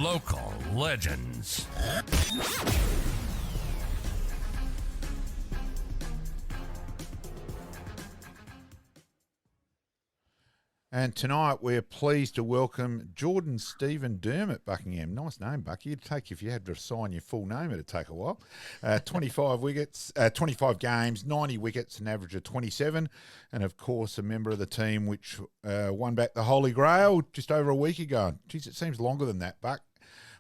Local legends. And tonight we're pleased to welcome Jordan Stephen Dermott, Buckingham. Nice name, Bucky. It'd take, if you had to sign your full name, it'd take a while. 25 wickets, 25 games, 90 wickets, an average of 27. And, of course, a member of the team which won back the Holy Grail just over a week ago. Geez, it seems longer than that, Buck.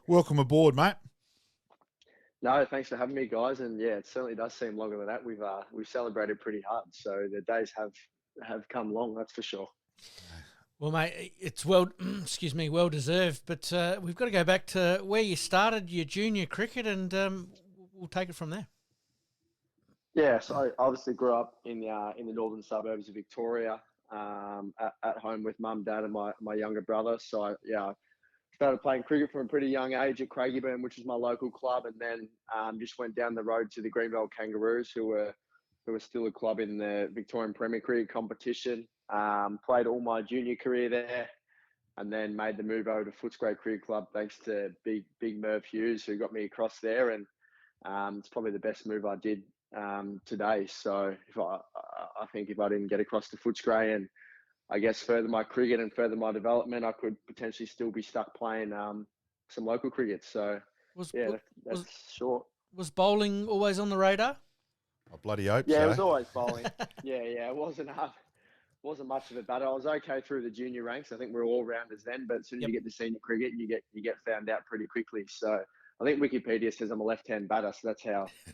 Welcome aboard, mate. No, thanks for having me, guys. And, yeah, it certainly does seem longer than that. We've celebrated pretty hard, so the days have come long, that's for sure. Well, mate, it's well deserved. But we've got to go back to where you started your junior cricket, and we'll take it from there. Yeah, so I obviously grew up in the northern suburbs of Victoria, at home with mum, dad, and my younger brother. So I started playing cricket from a pretty young age at Craigieburn, which is my local club, and then just went down the road to the Greenville Kangaroos, who were still a club in the Victorian Premier Cricket competition. Played all my junior career there, and then made the move over to Footscray Cricket Club thanks to Big Merv Hughes, who got me across there, and it's probably the best move I did today. So I think if I didn't get across to Footscray and I guess further my cricket and further my development, I could potentially still be stuck playing some local cricket. So that's short. Was bowling always on the radar? I bloody hope so. Yeah, it was so. always bowling. It wasn't much of a batter. I was okay through the junior ranks. I think we were all rounders then, but as soon as you get to senior cricket, you get found out pretty quickly. So I think Wikipedia says I'm a left-hand batter, so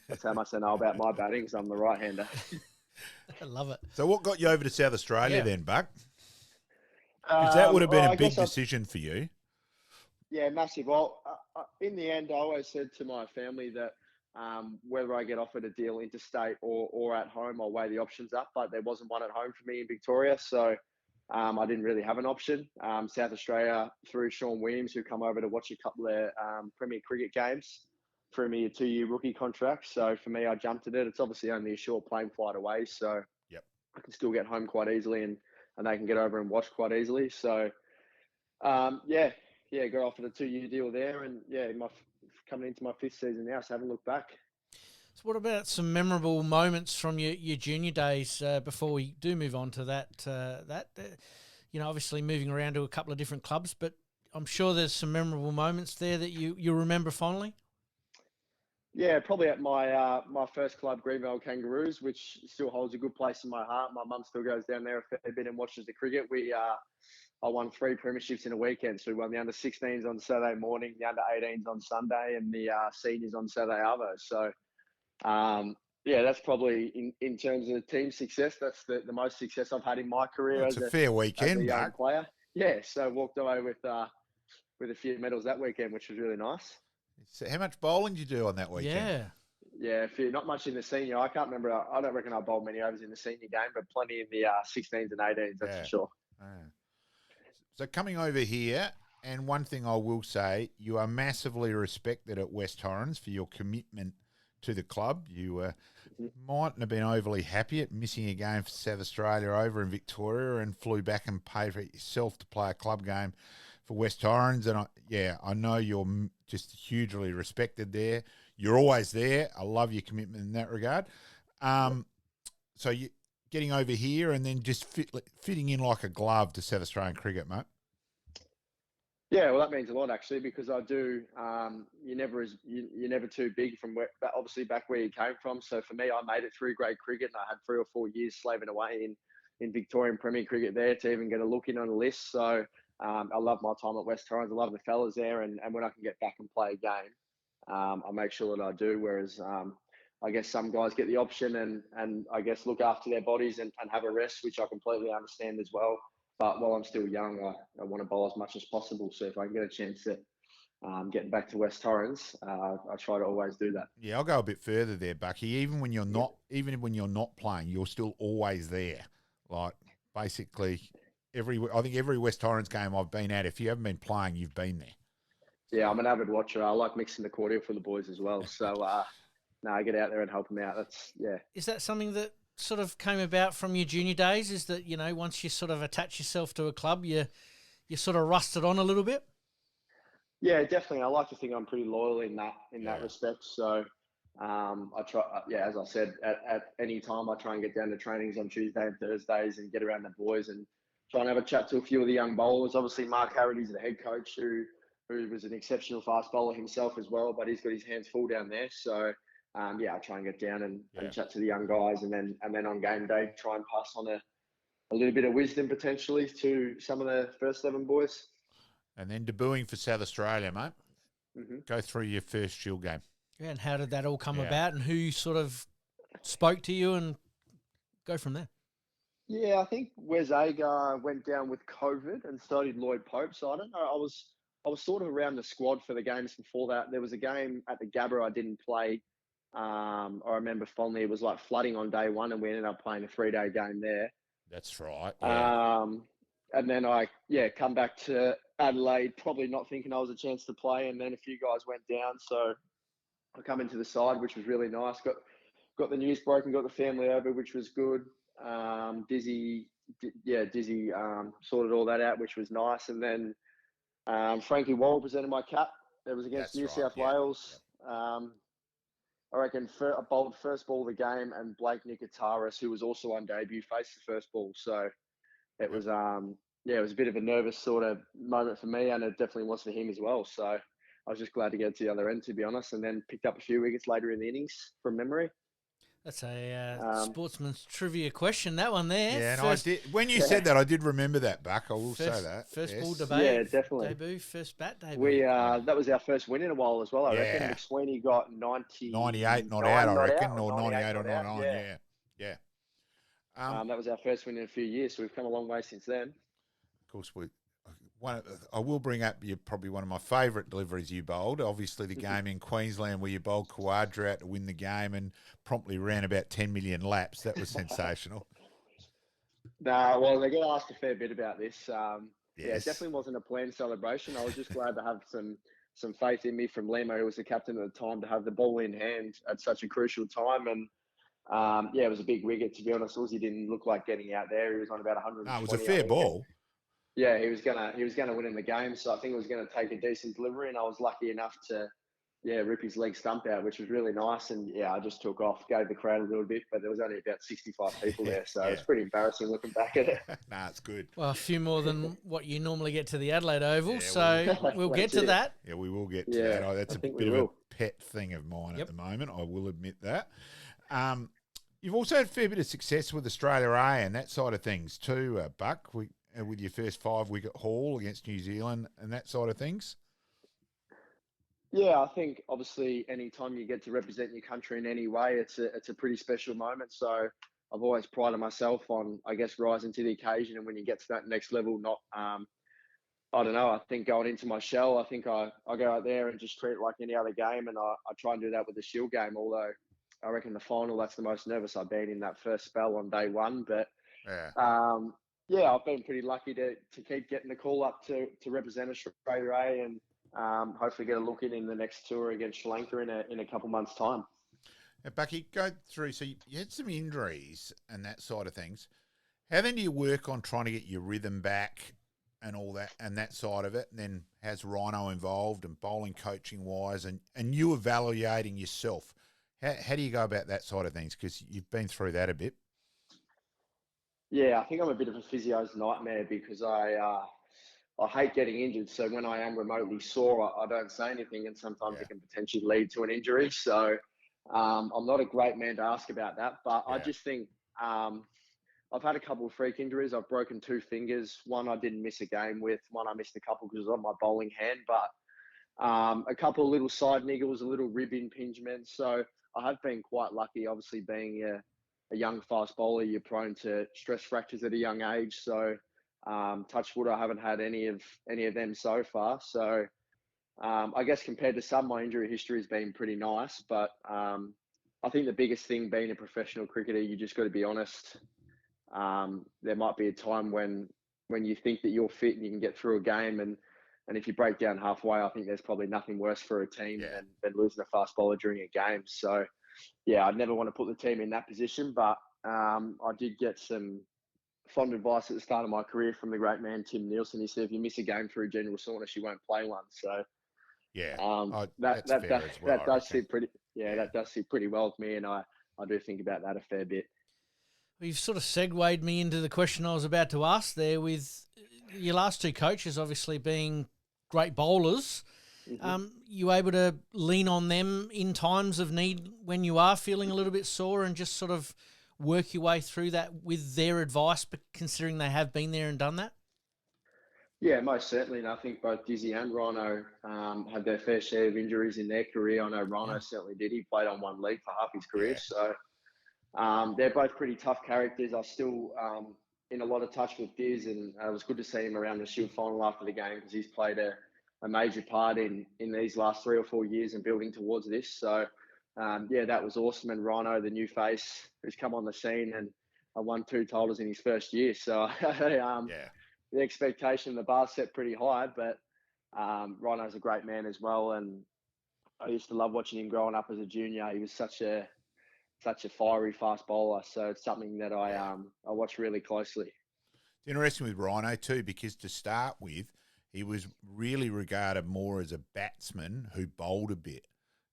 that's how much I know about my batting, because I'm the right-hander. I love it. So what got you over to South Australia then, Buck? Because that would have been a big decision for you. Yeah, massive. Well, in the end, I always said to my family that whether I get offered a deal interstate or at home, I'll weigh the options up, but there wasn't one at home for me in Victoria, so I didn't really have an option. South Australia, through Sean Williams, who come over to watch a couple of Premier Cricket games, threw me a 2-year rookie contract. So for me, I jumped at it. It's obviously only a short plane flight away, so I can still get home quite easily, and they can get over and watch quite easily. So got offered a 2-year deal there, and coming into my 5th season now, so I haven't looked back. So what about some memorable moments from your junior days before we do move on to that? Obviously moving around to a couple of different clubs, but I'm sure there's some memorable moments there that you remember fondly. Yeah, probably at my first club, Greenville Kangaroos, which still holds a good place in my heart. My mum still goes down there a fair bit and watches the cricket. I won 3 premierships in a weekend. So we won the under-16s on Saturday morning, the under-18s on Sunday, and the seniors on Saturday arvo. So, that's probably, in terms of team success, that's the most success I've had in my career. It's a fair weekend, as a young player. Yeah, so walked away with a few medals that weekend, which was really nice. So how much bowling did you do on that weekend? Yeah, not much in the senior. I can't remember. I don't reckon I bowled many overs in the senior game, but plenty in the 16s and 18s, that's for sure. So coming over here, and one thing I will say, you are massively respected at West Torrens for your commitment to the club. You mightn't have been overly happy at missing a game for South Australia over in Victoria, and flew back and paid for it yourself to play a club game for West Torrens. And I know you're just hugely respected there. You're always there. I love your commitment in that regard. So you getting over here and then just fitting in like a glove to South Australian cricket, mate. Yeah, well, that means a lot actually, because I do. You're never too big from obviously back where you came from. So for me, I made it through grade cricket, and I had 3 or 4 years slaving away in Victorian Premier Cricket there to even get a look in on the list. So I love my time at West Torrens. I love the fellas there, and when I can get back and play a game, I make sure that I do. Whereas I guess some guys get the option and I guess look after their bodies and have a rest, which I completely understand as well. But while I'm still young, I want to bowl as much as possible. So if I can get a chance at getting back to West Torrens, I try to always do that. Yeah, I'll go a bit further there, Bucky. Even when you're not playing, you're still always there. Like basically I think every West Torrens game I've been at, if you haven't been playing, you've been there. Yeah, I'm an avid watcher. I like mixing the cordial for the boys as well. So I get out there and help them out. Is that something that sort of came about from your junior days? Is that, once you sort of attach yourself to a club, you sort of rusted on a little bit? Yeah, definitely. I like to think I'm pretty loyal in that respect. So I try, as I said, at any time I try and get down to trainings on Tuesday and Thursdays and get around the boys and try and have a chat to a few of the young bowlers. Obviously, Mark Harrody's the head coach who was an exceptional fast bowler himself as well, but he's got his hands full down there. So I try and get down and chat to the young guys, and then on game day try and pass on a little bit of wisdom potentially to some of the first 11 boys. And then debuting for South Australia, mate. Mm-hmm. Go through your first Shield game. Yeah, and how did that all come about, and who sort of spoke to you, and go from there? Yeah, I think Wes Agar went down with COVID and so did Lloyd Pope. So I don't know. I was sort of around the squad for the games before that. There was a game at the Gabba I didn't play. I remember fondly it was like flooding on day one, and we ended up playing a 3-day game there. That's right. Yeah. And then I come back to Adelaide, probably not thinking I was a chance to play, and then a few guys went down, so I come into the side, which was really nice. Got the news broken, got the family over, which was good. Dizzy sorted all that out, which was nice. And then Frankie Wall presented my cap. It was against New South Wales. I reckon I bowled first ball of the game, and Blake Nikitaris, who was also on debut, faced the first ball. So it was it was a bit of a nervous sort of moment for me, and it definitely was for him as well. So I was just glad to get to the other end, to be honest, and then picked up a few wickets later in the innings from memory. That's a sportsman's trivia question, that one there. Yeah, and I did. When you said that, I did remember that, Buck. I will say that. First ball debate. Yeah, definitely. Debut, first bat debut. That was our first win in a while as well, I reckon. McSweeney got 98 not out, I reckon, or 98 or 99, yeah. That was our first win in a few years, so we've come a long way since then. Of course, I will bring up probably one of my favourite deliveries you bowled. Obviously, the game in Queensland where you bowled Quadra out to win the game and promptly ran about 10 million laps. That was sensational. Well, they get asked a fair bit about this. Yes. Yeah, it definitely wasn't a planned celebration. I was just glad to have some faith in me from Lemo, who was the captain at the time, to have the ball in hand at such a crucial time. And it was a big wicket, to be honest. Uzi didn't look like getting out there. He was on about 120. No, it was a fair ball. Yeah, he was gonna win in the game, so I think it was gonna take a decent delivery, and I was lucky enough to rip his leg stump out, which was really nice. And I just took off, gave the crowd a little bit, but there was only about 65 people there, so it's pretty embarrassing looking back at it. Nah, it's good. Well, a few more than what you normally get to the Adelaide Oval, so we'll get to that. Yeah, we will get to that. That's a bit of a pet thing of mine at the moment. I will admit that. You've also had a fair bit of success with Australia A and that side of things too, Buck. With your first 5-wicket haul against New Zealand and that side of things? Yeah, I think obviously any time you get to represent your country in any way, it's a pretty special moment. So I've always prided myself on, I guess, rising to the occasion. And when you get to that next level, I don't know, I think going into my shell, I think I go out there and just treat it like any other game. And I try and do that with the Shield game, although I reckon the final, that's the most nervous I've been in that first spell on day one. But I've been pretty lucky to keep getting the call up to represent Australia A and hopefully get a look in the next tour against Sri Lanka in a couple months' time. Now, Bucky, go through. So you had some injuries and that side of things. How then do you work on trying to get your rhythm back and all that and that side of it? And then has Rhino involved and bowling coaching wise and you evaluating yourself? How do you go about that side of things? Because you've been through that a bit. Yeah, I think I'm a bit of a physio's nightmare because I hate getting injured. So when I am remotely sore, I don't say anything, and sometimes it can potentially lead to an injury. So I'm not a great man to ask about that, but I just think I've had a couple of freak injuries. I've broken 2 fingers. One I didn't miss a game with. One I missed a couple because it was on my bowling hand. But a couple of little side niggles, a little rib impingement. So I have been quite lucky, obviously being a young fast bowler, you're prone to stress fractures at a young age. So touch wood, I haven't had any of them so far. So I guess compared to some, my injury history has been pretty nice. But I think the biggest thing being a professional cricketer, you just got to be honest. There might be a time when you think that you're fit and you can get through a game, and if you break down halfway, I think there's probably nothing worse for a team than losing a fast bowler during a game. So I'd never want to put the team in that position, but I did get some fond advice at the start of my career from the great man Tim Nielsen. He said, if you miss a game through general soreness, you won't play one. So Yeah, That that's fair as well. that I does reckon. sit pretty. Yeah, that does sit pretty well with me, and I do think about that a fair bit. Well, you've sort of segued me into the question I was about to ask there with your last two coaches obviously being great bowlers. You able to lean on them in times of need when you are feeling a little bit sore and just sort of work your way through that with their advice, but considering they have been there and done that? Yeah, most certainly. And I think both Dizzy and Rhino had their fair share of injuries in their career. I know Rhino certainly did. He played on one leg for half his career. Yeah. So they're both pretty tough characters. I'm still in a lot of touch with Diz, and it was good to see him around the Shield final after the game because he's played a major part in these last 3 or 4 years and building towards this. So, yeah, that was awesome. And Rhino, the new face who's come on the scene and won 2 titles in his first year. So the expectation, the bar set pretty high, but Rhino's a great man as well. And I used to love watching him growing up as a junior. He was such a fiery, fast bowler. So it's something that I watch really closely. It's interesting with Rhino too, because to start with, he was really regarded more as a batsman who bowled a bit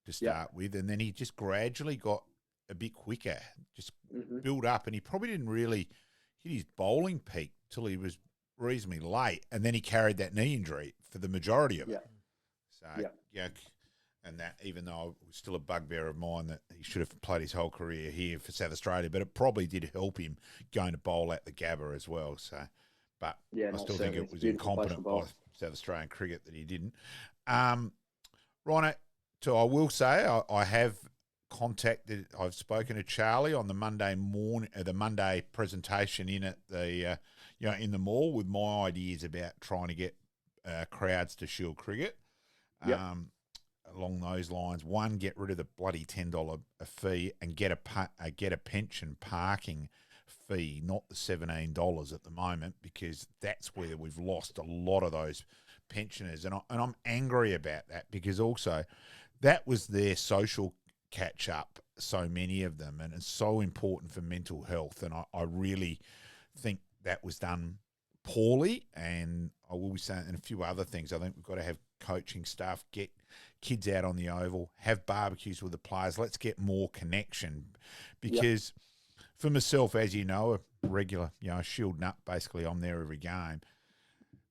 to start with, and then he just gradually got a bit quicker, just built up, and he probably didn't really hit his bowling peak till he was reasonably late, and then he carried that knee injury for the majority of it. So, and that, even though it was still a bugbear of mine that he should have played his whole career here for South Australia, but it probably did help him going to bowl at the Gabba as well. So, but I still think it was incompetent by South Australian cricket that he didn't. Rhino, so I will say I have contacted, I've spoken to Charlie on the Monday morning, the Monday presentation in at the, in the mall with my ideas about trying to get crowds to Shield cricket. Along those lines, one, get rid of the bloody $10 a fee and get a pension parking fee, not the $17 at the moment, because that's where we've lost a lot of those pensioners, and I'm angry about that, because also that was their social catch up, so many of them, and it's so important for mental health, and I really think that was done poorly. And I will be saying, and a few other things, I think we've got to have coaching staff, get kids out on the oval, have barbecues with the players, let's get more connection, because for myself, as you know, a regular, Shield nut, basically I'm there every game.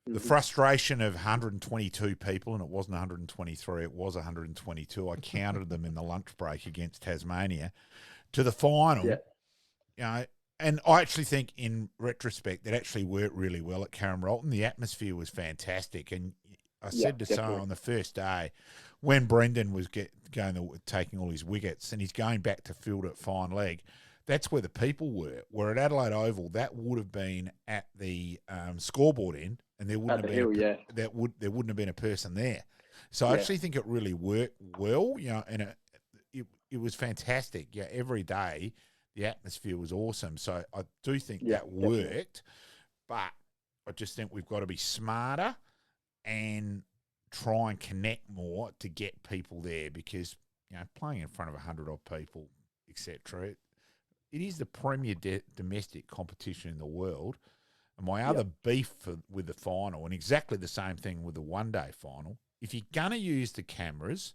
The frustration of 122 people, and it wasn't 123, it was 122. I counted them in the lunch break against Tasmania, to the final. And I actually think, in retrospect, it actually worked really well at Karen Rolton. The atmosphere was fantastic, and I said to Sarah on the first day, when Brendan was taking all his wickets and he's going back to field at fine leg, that's where the people were. Where at Adelaide Oval, that would have been at the scoreboard end, and there wouldn't there wouldn't have been a person there. So I actually think it really worked well, and it was fantastic. Yeah, every day the atmosphere was awesome. So I do think that worked, but I just think we've got to be smarter and try and connect more to get people there, because playing in front of 100 odd people, etc. It is the premier domestic competition in the world. And my other beef with the final, and exactly the same thing with the one-day final, if you're going to use the cameras,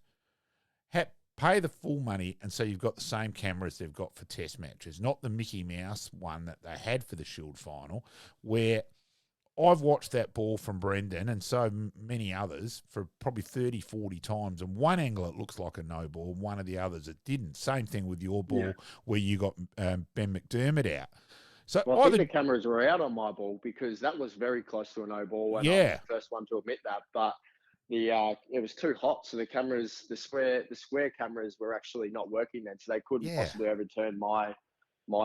pay the full money, and so you've got the same cameras they've got for test matches, not the Mickey Mouse one that they had for the Shield final, where I've watched that ball from Brendan and so many others for probably 30, 40 times. And one angle it looks like a no ball, one of the others it didn't. Same thing with your ball where you got Ben McDermott out. So I think the cameras were out on my ball, because that was very close to a no ball, and I was the first one to admit that. But it was too hot, so the cameras, the square cameras were actually not working then, so they couldn't possibly overturn my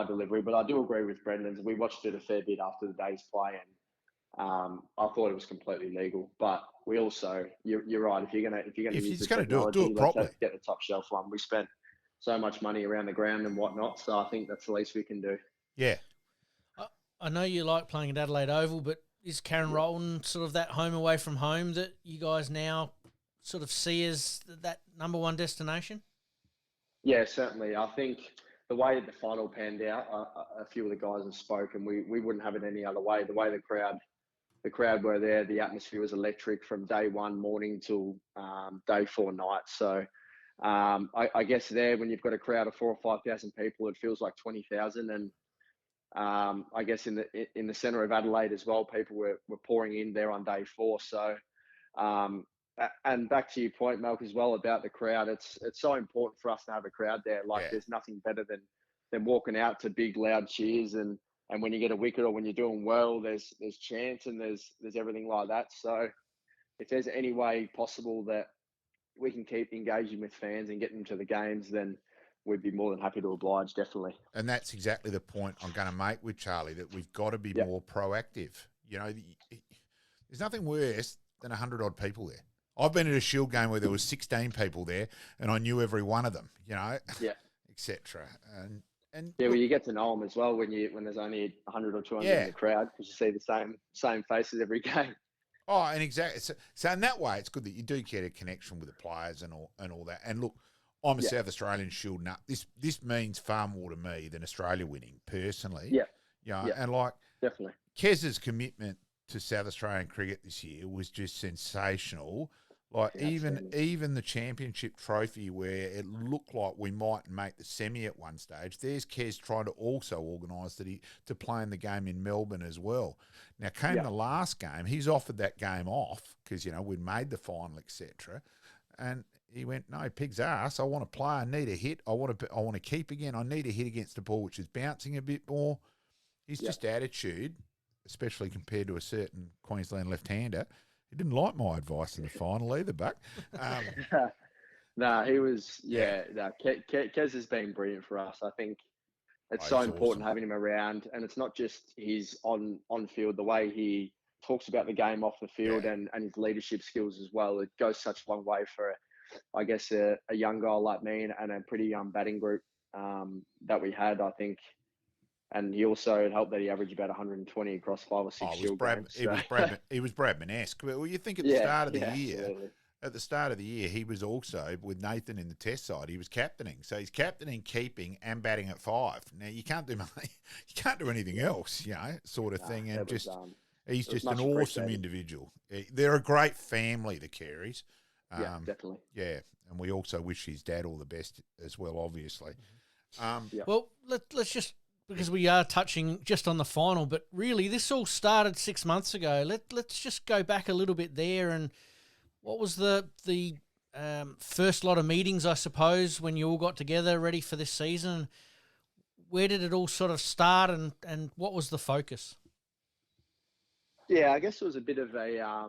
delivery. But I do agree with Brendan's. We watched it a fair bit after the day's play, and I thought it was completely legal. But we also, you're right. If you're gonna use the technology, do it properly. Get the top shelf one. We spent so much money around the ground and whatnot, so I think that's the least we can do. Yeah. I know you like playing at Adelaide Oval, but is Karen Rolton sort of that home away from home that you guys now sort of see as that number one destination? Yeah, certainly. I think the way that the final panned out, a few of the guys have spoken, we wouldn't have it any other way. The way the crowd the crowd were there. The atmosphere was electric from day one morning till day 4 night. So I guess there, when you've got a crowd of 4,000 or 5,000 people, it feels like 20,000. And I guess in the centre of Adelaide as well, people were pouring in there on day 4. So and back to your point, Malk, as well about the crowd, it's so important for us to have a crowd there. Like there's nothing better than walking out to big loud cheers, and when you get a wicket or when you're doing well, there's chants and there's everything like that. So if there's any way possible that we can keep engaging with fans and get them to the games, then we'd be more than happy to oblige, definitely. And that's exactly the point I'm going to make with Charlie, that we've got to be more proactive. You know, there's nothing worse than 100-odd people there. I've been at a Shield game where there was 16 people there, and I knew every one of them, you know, etc. And well, you get to know them as well when there's only 100 or 200 in the crowd, because you see the same faces every game. Oh, and exactly. So in that way, it's good that you do get a connection with the players and all that. And look, I'm a South Australian Shield nut. This means far more to me than Australia winning, personally. Yeah. You know, and like definitely, Kez's commitment to South Australian cricket this year was just sensational. Like even the championship trophy, where it looked like we might make the semi at one stage, there's Kez trying to also organise to play in the game in Melbourne as well. Now came the last game, he's offered that game off because, you know, we'd made the final, etc. And he went, no, pig's ass, I want to play, I need a hit, I want to keep again, I need a hit against the ball which is bouncing a bit more. His just attitude, especially compared to a certain Queensland left-hander. He didn't like my advice in the final either, Buck. No, he was, Kez has been brilliant for us. I think it's so important having him around, and it's not just his on-field, the way he talks about the game off the field and his leadership skills as well. It goes such a long way for, I guess, a young guy like me and a pretty young batting group that we had, I think. And he also helped that he averaged about 120 across 5 or 6 Shield games. He was Bradman-esque. Well, you think at the start of the year, absolutely. At the start of the year, he was also, with Nathan in the test side, he was captaining. So he's captaining, keeping, and batting at 5. Now you can't do anything else, you know, sort of thing. And he's just an awesome individual. They're a great family, the Careys. Definitely. Yeah, and we also wish his dad all the best as well, obviously. Well, let's just, because we are touching just on the final, but really this all started 6 months ago. Let's just go back a little bit there. And what was the first lot of meetings, I suppose, when you all got together ready for this season? Where did it all sort of start, and what was the focus? Yeah, I guess it was a bit of a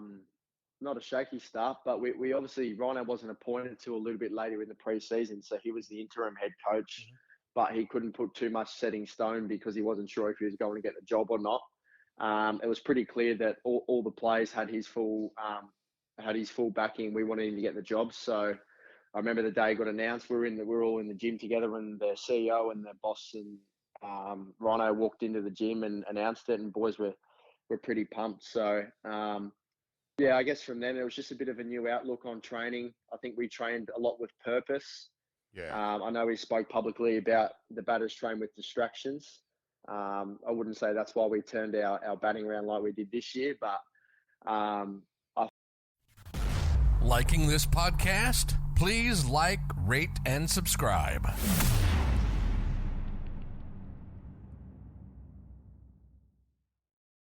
not a shaky start, but we obviously, Rhino wasn't appointed until a little bit later in the pre-season, so he was the interim head coach. Mm-hmm. But he couldn't put too much setting stone because he wasn't sure if he was going to get the job or not. It was pretty clear that all the players had his full backing. We wanted him to get the job. So I remember the day it got announced. We were all in the gym together, and the CEO and the boss and Rhino walked into the gym and announced it, and boys were pretty pumped. So I guess from then it was just a bit of a new outlook on training. I think we trained a lot with purpose. Yeah. I know he spoke publicly about the batters train with distractions. I wouldn't say that's why we turned our batting around like we did this year, but liking this podcast? Please like, rate, and subscribe.